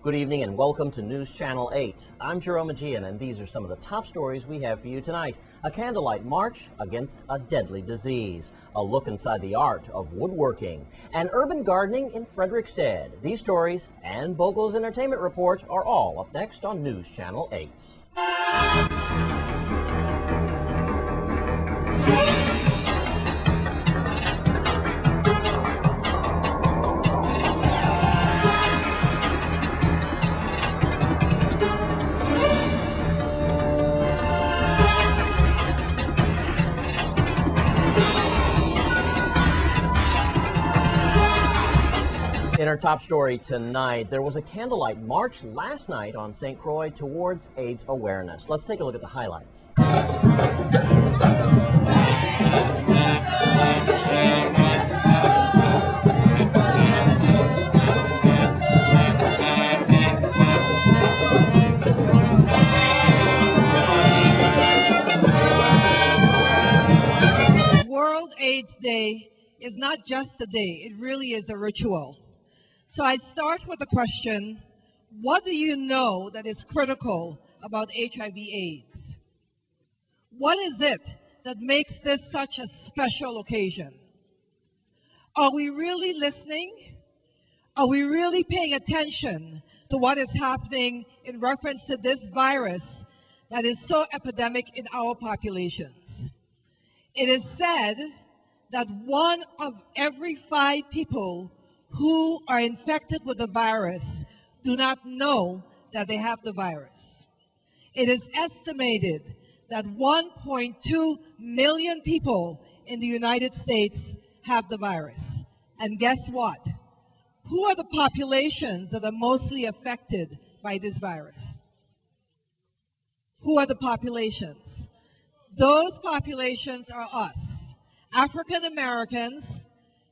Good evening and welcome to News Channel 8. I'm Jerome Aegean, and these are some of the top stories we have for you tonight. A candlelight march against a deadly disease, a look inside the art of woodworking, and urban gardening in Frederickstead. These stories and Bogle's Entertainment Report are all up next on News Channel 8. In our top story tonight, there was a candlelight march last night on St. Croix towards AIDS awareness. Let's take a look at the highlights. World AIDS Day is not just a day, it really is a ritual. So I start with the question, what do you know that is critical about HIV/AIDS? What is it that makes this such a special occasion? Are we really listening? Are we really paying attention to what is happening in reference to this virus that is so epidemic in our populations? It is said that 1 of every 5 people who are infected with the virus do not know that they have the virus. It is estimated that 1.2 million people in the United States have the virus. And guess what? Who are the populations that are mostly affected by this virus? Who are the populations? Those populations are us. African Americans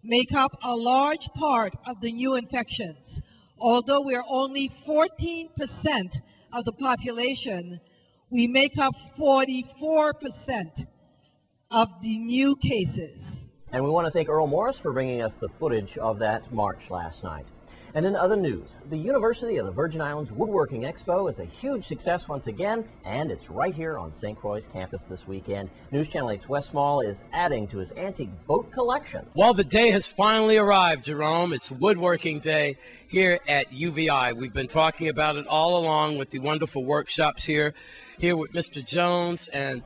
make up a large part of the new infections. Although we are only 14% of the population, we make up 44% of the new cases. And we want to thank Earl Morris for bringing us the footage of that march last night. And in other news, the University of the Virgin Islands Woodworking Expo is a huge success once again, and it's right here on St. Croix campus this weekend. News Channel 8's Wes Small is adding to his antique boat collection. Well, the day has finally arrived, Jerome. It's Woodworking Day here at UVI. We've been talking about it all along with the wonderful workshops here with Mr. Jones, and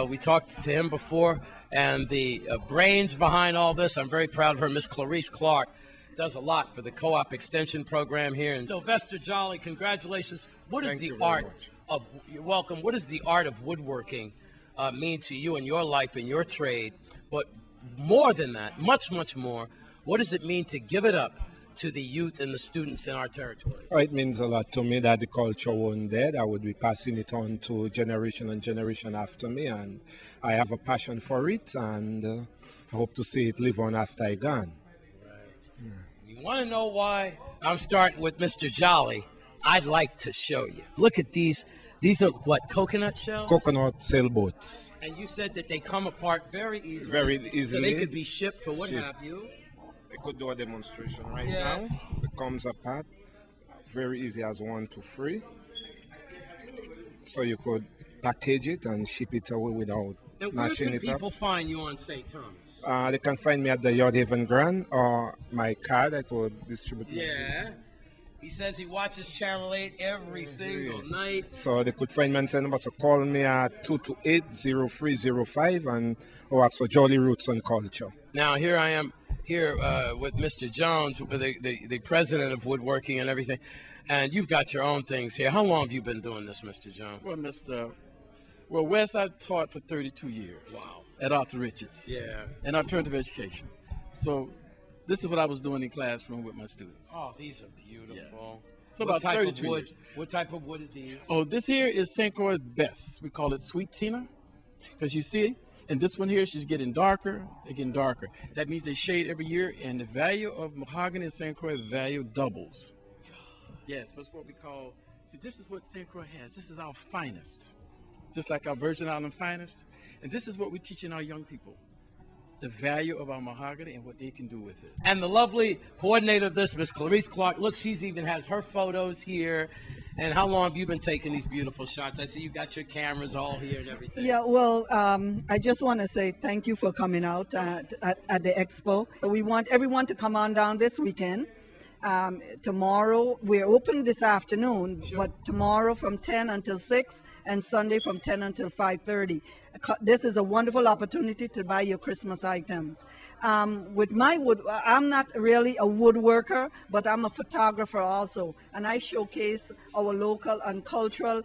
we talked to him before, and the brains behind all this. I'm very proud of her, Miss Clarice Clark. Does a lot for the co-op extension program here. And Sylvester Jolly, congratulations. What is the art of, you're welcome, what does the art of woodworking mean to you in your life, in your trade? But more than that, much, much more, what does it mean to give it up to the youth and the students in our territory? It means a lot to me that the culture won't dead. I would be passing it on to generation and generation after me, and I have a passion for it, and I hope to see it live on after I gone. You want to know why? I'm starting with Mr. Jolly. I'd like to show you. Look at these. These are what, coconut shells? Coconut sailboats. And you said that they come apart very easily. Very easily. So they could be shipped or what have you. I could do a demonstration right now. It comes apart. Very easy as 1 to 3. So you could package it and ship it away without mashing it up. Where can people find you on St. Thomas? They can find me at the Yard Haven Grand, or my card I could distribute. Yeah. He says he watches Channel 8 every single night. So they could find me on St. Thomas. So call me at 228-0305 and ask for Jolly Roots and Culture. Now here I am here with Mr. Jones, the president of woodworking and everything. And you've got your own things here. How long have you been doing this, Mr. Jones? Well, Wes, I taught for 32 years. Wow. At Arthur Richards. Yeah. In alternative education. So this is what I was doing in classroom with my students. Oh, these are beautiful. Yeah. So about 32 years. What type of wood are these? Oh, this here is St. Croix best. We call it Sweet Tina. Because you see, and this one here, she's getting darker, they're getting darker. That means they shade every year, and the value of mahogany in St. Croix value doubles. Yes, that's what we call, see, this is what St. Croix has. This is our finest. Just like our Virgin Island finest. And this is what we're teaching our young people. the value of our mahogany and what they can do with it. And the lovely coordinator of this, Miss Clarice Clark, look, she's even has her photos here. And how long have you been taking these beautiful shots? I see you got your cameras all here and everything. Yeah, well, I just want to say thank you for coming out at the expo. We want everyone to come on down this weekend. Tomorrow, we're open this afternoon, but tomorrow from 10 until 6 and Sunday from 10 until 5:30. This is a wonderful opportunity to buy your Christmas items. With my wood, I'm not really a woodworker, but I'm a photographer also, and I showcase our local and cultural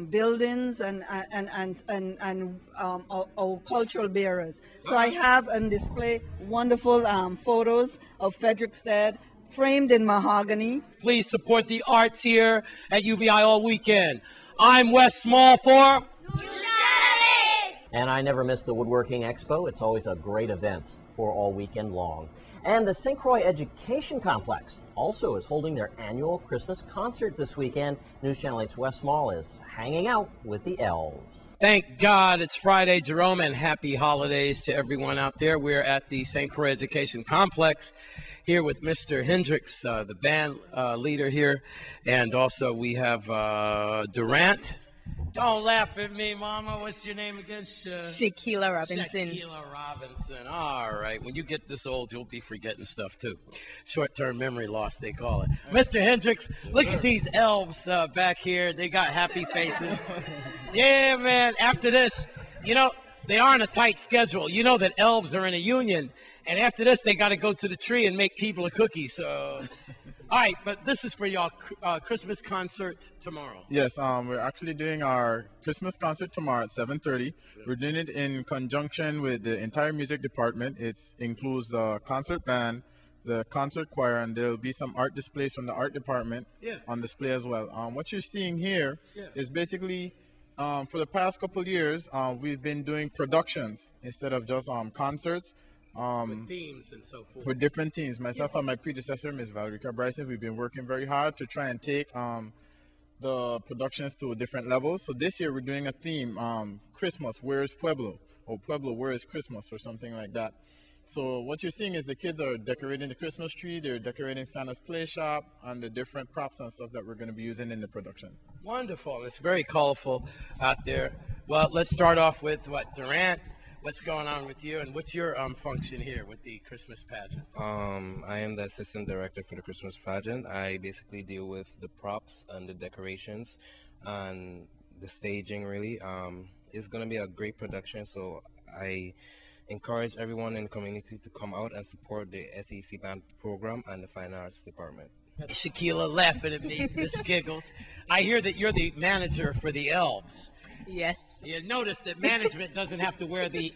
buildings and our cultural bearers. So I have on display wonderful photos of Frederiksted, framed in mahogany. Please support the arts here at UVI all weekend. I'm Wes Small for... And I never miss the Woodworking Expo. It's always a great event for all weekend long. And the St. Croix Education Complex also is holding their annual Christmas concert this weekend. News Channel 8's Wes Small is hanging out with the elves. Thank God it's Friday, Jerome, and happy holidays to everyone out there. We're at the St. Croix Education Complex here with Mr. Hendricks, the band leader here, and also we have Durant. Don't laugh at me, Mama. What's your name again? Shaquila Robinson. Shaquila Robinson. All right. When you get this old, you'll be forgetting stuff, too. Short-term memory loss, they call it. Mr. Hendricks, look at these elves back here. They got happy faces. Yeah, man. After this, you know, they are on a tight schedule. You know that elves are in a union. And after this, they got to go to the tree and make people a cookie. So, all right, but this is for y'all Christmas concert tomorrow. Yes, we're actually doing our Christmas concert tomorrow at 7:30. We're doing it in conjunction with the entire music department. It includes the concert band, the concert choir, and there'll be some art displays from the art department on display as well. What you're seeing here is basically, for the past couple of years, we've been doing productions instead of just concerts. With themes and so forth. With different themes. Myself and my predecessor, Ms. Valerie Bryson, we've been working very hard to try and take the productions to different levels. So this year we're doing a theme, Christmas, Where is Pueblo? Or Pueblo, Where is Christmas? Or something like that. So what you're seeing is the kids are decorating the Christmas tree, they're decorating Santa's play shop, and the different props and stuff that we're going to be using in the production. Wonderful. It's very colorful out there. Well, let's start off with Durant. What's going on with you, and what's your function here with the Christmas pageant? I am the assistant director for the Christmas pageant. I basically deal with the props and the decorations and the staging, really. It's going to be a great production, so I encourage everyone in the community to come out and support the SEC band program and the fine arts department. Shaquila laughing at me, Miss Giggles. I hear that you're the manager for the elves. Yes. You notice that management doesn't have to wear the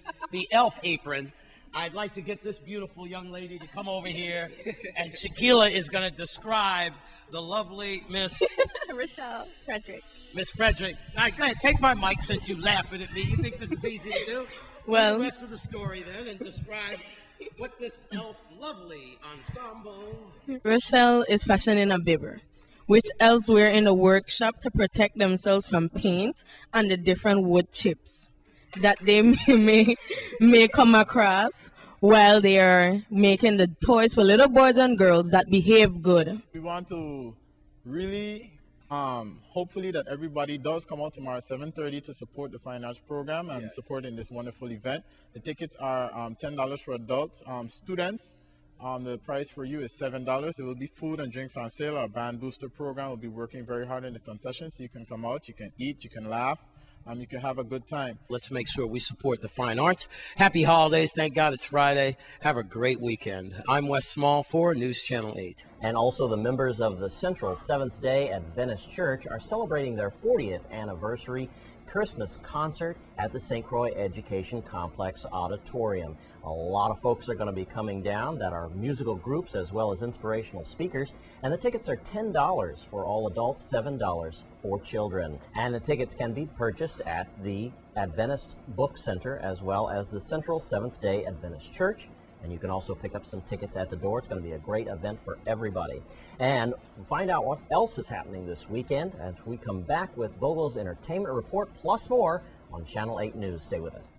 elf apron. I'd like to get this beautiful young lady to come over here, and Shaquila is going to describe the lovely Miss Rochelle Frederick. Miss Frederick. All right, go ahead, take my mic since you're laughing at me. You think this is easy to do? Well, the rest of the story then, and describe what this elf lovely ensemble. Rochelle is fashioning a bibber, which elves wear in the workshop to protect themselves from paint and the different wood chips that they may come across while they are making the toys for little boys and girls that behave good. We want to really, hopefully that everybody does come out tomorrow at 7:30 to support the Fine Arts program and supporting this wonderful event. The tickets are $10 for adults. Students, the price for you is $7. There will be food and drinks on sale. Our band booster program will be working very hard in the concession, so you can come out, you can eat, you can laugh, you can have a good time. Let's make sure we support the fine arts. Happy holidays. Thank God it's Friday. Have a great weekend. I'm Wes Small for News Channel 8. And also the members of the Central Seventh-day Adventist Church are celebrating their 40th anniversary Christmas concert at the St. Croix Education Complex Auditorium. A lot of folks are going to be coming down that are musical groups as well as inspirational speakers, and the tickets are $10 for all adults, $7 for children. And the tickets can be purchased at the Adventist Book Center as well as the Central Seventh-day Adventist Church. And you can also pick up some tickets at the door. It's going to be a great event for everybody. And find out what else is happening this weekend as we come back with Bogle's Entertainment Report plus more on Channel 8 News. Stay with us.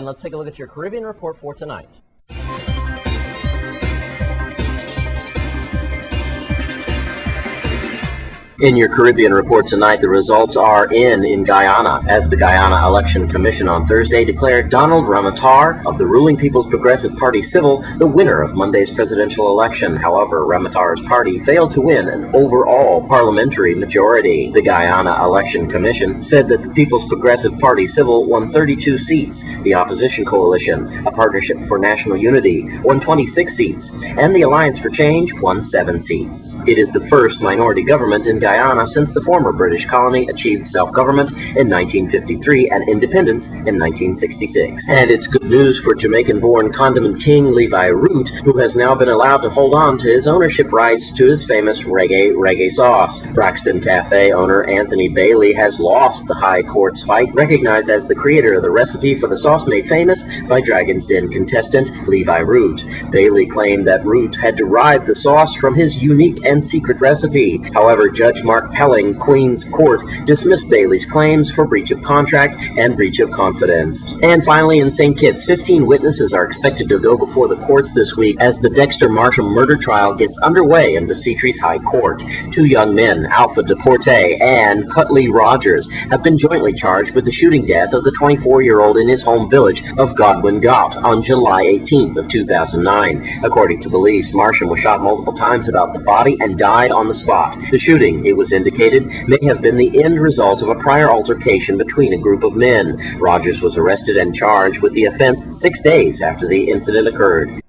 And let's take a look at your Caribbean report for tonight. In your Caribbean report tonight, the results are in Guyana, as the Guyana Election Commission on Thursday declared Donald Ramotar of the ruling People's Progressive Party Civil the winner of Monday's presidential election. However, Ramotar's party failed to win an overall parliamentary majority. The Guyana Election Commission said that the People's Progressive Party Civil won 32 seats, the Opposition Coalition, a Partnership for National Unity, won 26 seats, and the Alliance for Change won 7 seats. It is the first minority government in Guyana since the former British colony achieved self-government in 1953 and independence in 1966. And it's good news for Jamaican-born condiment king Levi Root, who has now been allowed to hold on to his ownership rights to his famous reggae sauce. Braxton Cafe owner Anthony Bailey has lost the High Court's fight, recognized as the creator of the recipe for the sauce made famous by Dragon's Den contestant Levi Root. Bailey claimed that Root had derived the sauce from his unique and secret recipe. However, Judge Mark Pelling, Queen's Court, dismissed Bailey's claims for breach of contract and breach of confidence. And finally, in St. Kitts, 15 witnesses are expected to go before the courts this week as the Dexter Marshall murder trial gets underway in Beseatre's High Court. 2 young men, Alpha Deporte and Cutley Rogers, have been jointly charged with the shooting death of the 24-year-old in his home village of Godwin Ghat on July 18th of 2009. According to police, Marshall was shot multiple times about the body and died on the spot. The shooting, it was indicated, may have been the end result of a prior altercation between a group of men. Rogers was arrested and charged with the offense 6 days after the incident occurred.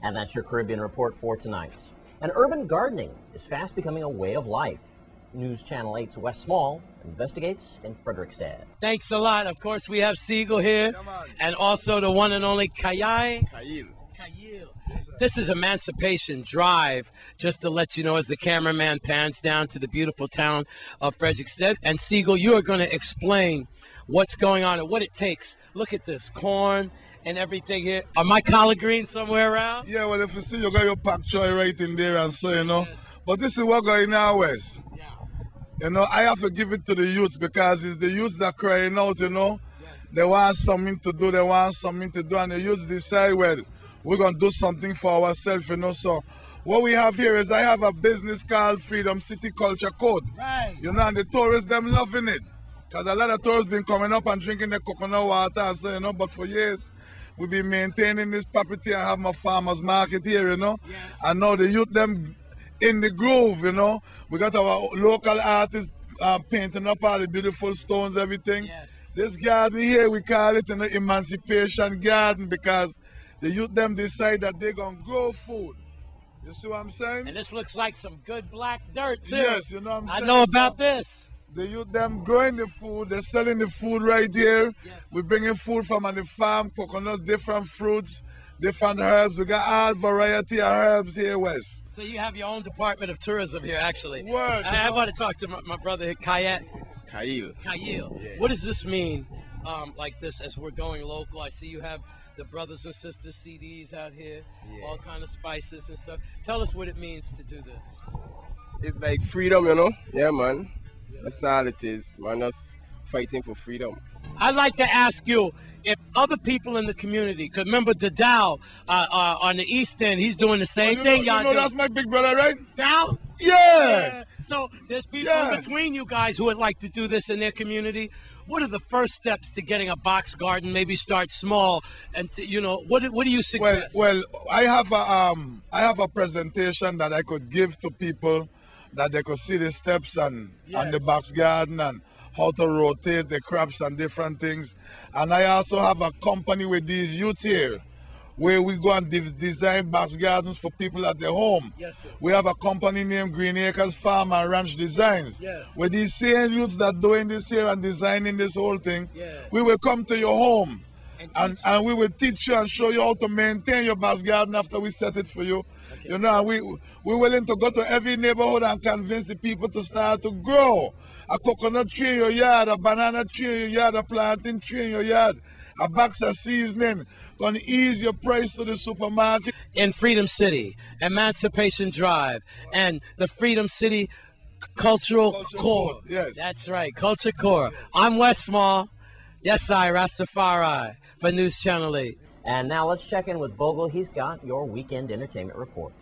And that's your Caribbean report for tonight. And urban gardening is fast becoming a way of life. News Channel 8's Wes Small investigates in Frederickstead. Thanks a lot. Of course, we have Siegel here, and also the one and only Kayil. This is Emancipation Drive, just to let you know as the cameraman pans down to the beautiful town of Frederickstead. And Siegel, you are going to explain what's going on and what it takes. Look at this, corn and everything here. Are my collard greens somewhere around? Yeah, well, if you see, you got your pak choy right in there and so, you know. Yes. But this is what going on, West. Yeah. You know, I have to give it to the youths because it's the youths that are crying out, you know. Yes. They want something to do, and the youths decide, well, we're going to do something for ourselves, you know. So what we have here is I have a business called Freedom City Culture Code. Right. You know, and the tourists, them loving it. Because a lot of tourists been coming up and drinking the coconut water, so, you know, but for years, we've been maintaining this property and have my farmers market here, you know. Yes. And now the youth, them in the groove, you know. We got our local artists painting up all the beautiful stones, everything. Yes. This garden here, we call it an Emancipation Garden because the youth them decide that they're going to grow food. You see what I'm saying? And this looks like some good black dirt, too. Yes, you know what I'm saying? I know about this. The youth them growing the food, they're selling the food right here. Yes. We're bringing food from on the farm, coconuts, different fruits, different herbs. We got all variety of herbs here, West. So you have your own department of tourism here, actually. Word, I want to talk to my brother here, Kayil. Yeah. What does this mean, like this, as we're going local? I see you have the brothers and sisters CDs out here, all kind of spices and stuff. Tell us what it means to do this. It's like freedom, you know? Yeah, man. That's all it is. Man, us fighting for freedom. I'd like to ask you if other people in the community, because remember Dow on the East End, he's doing the same thing. You know that's my big brother, right? Dow? Yeah. So there's people between you guys who would like to do this in their community. What are the first steps to getting a box garden? Maybe start small, and you know, what do you suggest? Well, I have a presentation that I could give to people that they could see the steps and the box garden and how to rotate the crops and different things. And I also have a company with these youths here where we go and design box gardens for people at their home. Yes, sir. We have a company named Green Acres Farm and Ranch Designs. Yes. Where these same youths that doing this here and designing this whole thing, we will come to your home and we will teach you and show you how to maintain your box garden after we set it for you. Okay. You know, we're willing to go to every neighborhood and convince the people to start to grow. A coconut tree in your yard, a banana tree in your yard, a plantain tree in your yard, a box of seasoning, gonna ease your price to the supermarket. In Freedom City, Emancipation Drive, and the Freedom City Cultural Core. Yes. That's right, Culture Core. I'm Wes Small. Yes, I, Rastafari, for News Channel 8. And now let's check in with Bogle. He's got your weekend entertainment report.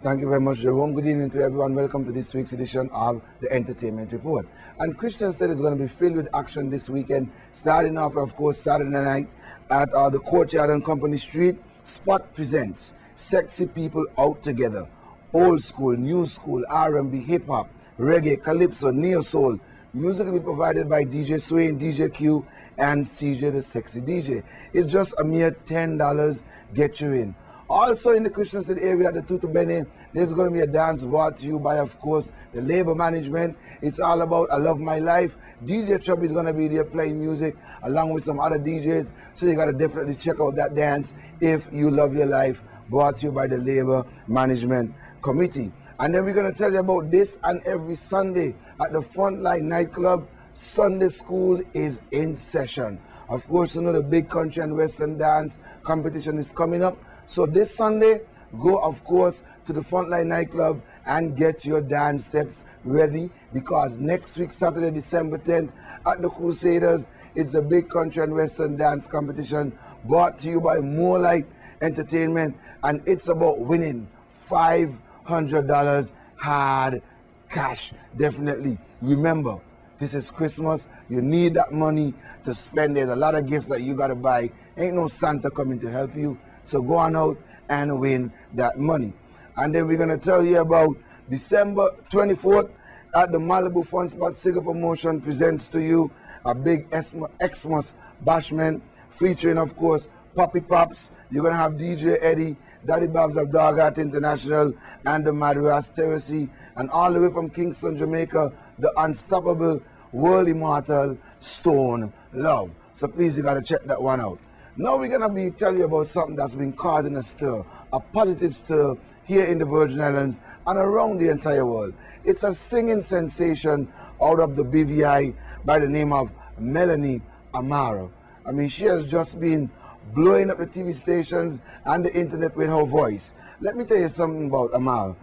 Thank you very much, Jerome. Good evening to everyone. Welcome to this week's edition of the Entertainment Report. And Christian State is going to be filled with action this weekend, starting off, of course, Saturday night at the Courtyard on Company Street. Spot presents Sexy People Out Together. Old school, new school, R&B, hip-hop, reggae, calypso, neo-soul. Music will be provided by DJ Swain, DJ Q, and CJ the Sexy DJ. It's just a mere $10. Get you in. Also in the Christian City area at the Tutu Bene, there's going to be a dance brought to you by, of course, the labor management. It's all about I Love My Life. DJ Chubby is going to be there playing music along with some other DJs. So you got to definitely check out that dance if you love your life, brought to you by the Labor Management Committee. And then we're going to tell you about this and every Sunday at the Frontline Nightclub. Sunday school is in session. Of course, you know the big country and western dance competition is coming up. So this Sunday, go, of course, to the Frontline Nightclub and get your dance steps ready, because next week, Saturday, December 10th, at the Crusaders, it's the big country and western dance competition brought to you by More Light Entertainment, and it's about winning $500 hard cash. Definitely. Remember, this is Christmas. You need that money to spend. There's a lot of gifts that you got to buy. Ain't no Santa coming to help you. So go on out and win that money. And then we're going to tell you about December 24th at the Malibu Fun Spot. Cigar Promotion presents to you a big Xmas bashment featuring, of course, Poppy Pops. You're going to have DJ Eddie, Daddy Babs of Dog Art International, and the Madras Terrace. And all the way from Kingston, Jamaica, the unstoppable, world immortal Stone Love. So please, you got to check that one out. Now we're going to be telling you about something that's been causing a stir, a positive stir here in the Virgin Islands and around the entire world. It's a singing sensation out of the BVI by the name of Melanie Amaro. I mean, she has just been blowing up the TV stations and the internet with her voice. Let me tell you something about Amaro.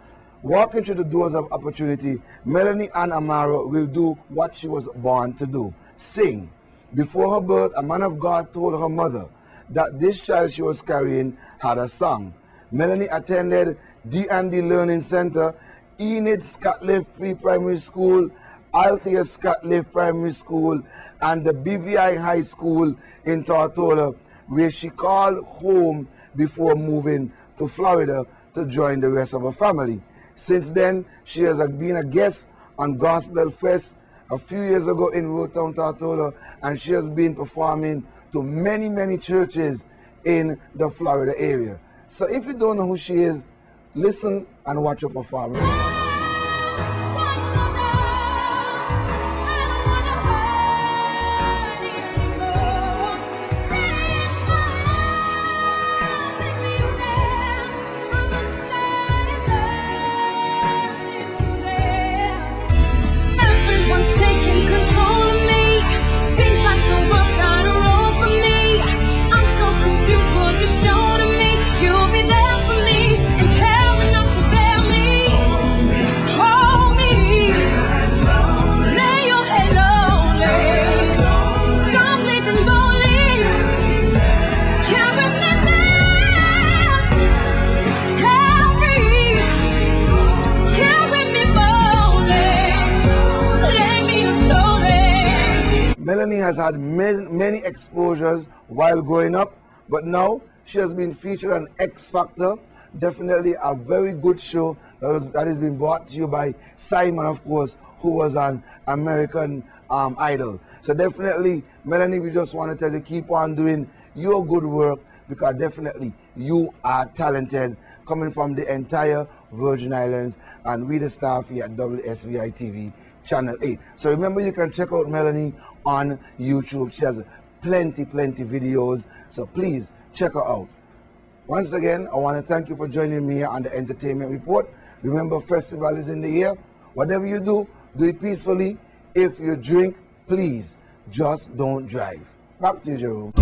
Walking through the doors of opportunity, Melanie Ann Amaro will do what she was born to do, sing. Before her birth, a man of God told her mother that this child she was carrying had a song. Melanie attended D&D Learning Center, Enid Scotliff Pre-Primary School, Althea Scotliff Primary School, and the BVI High School in Tortola, where she called home before moving to Florida to join the rest of her family. Since then, she has been a guest on Gospel Fest a few years ago in Rotown, Tortola, and she has been performing to many, many churches in the Florida area. So if you don't know who she is, listen and watch her performance. Melanie has had many exposures while growing up, but now she has been featured on X Factor. Definitely a very good show that has been brought to you by Simon, of course, who was on American Idol. So definitely, Melanie, we just want to tell you, keep on doing your good work, because definitely you are talented, coming from the entire Virgin Islands, and we the staff here at WSVI TV Channel 8. So remember, you can check out Melanie on YouTube. She has plenty videos, so please check her out. Once again, I want to thank you for joining me here on the Entertainment Report. Remember, festival is in the air. Whatever you do it peacefully. If you drink, please just don't drive. Back to you, Jerome.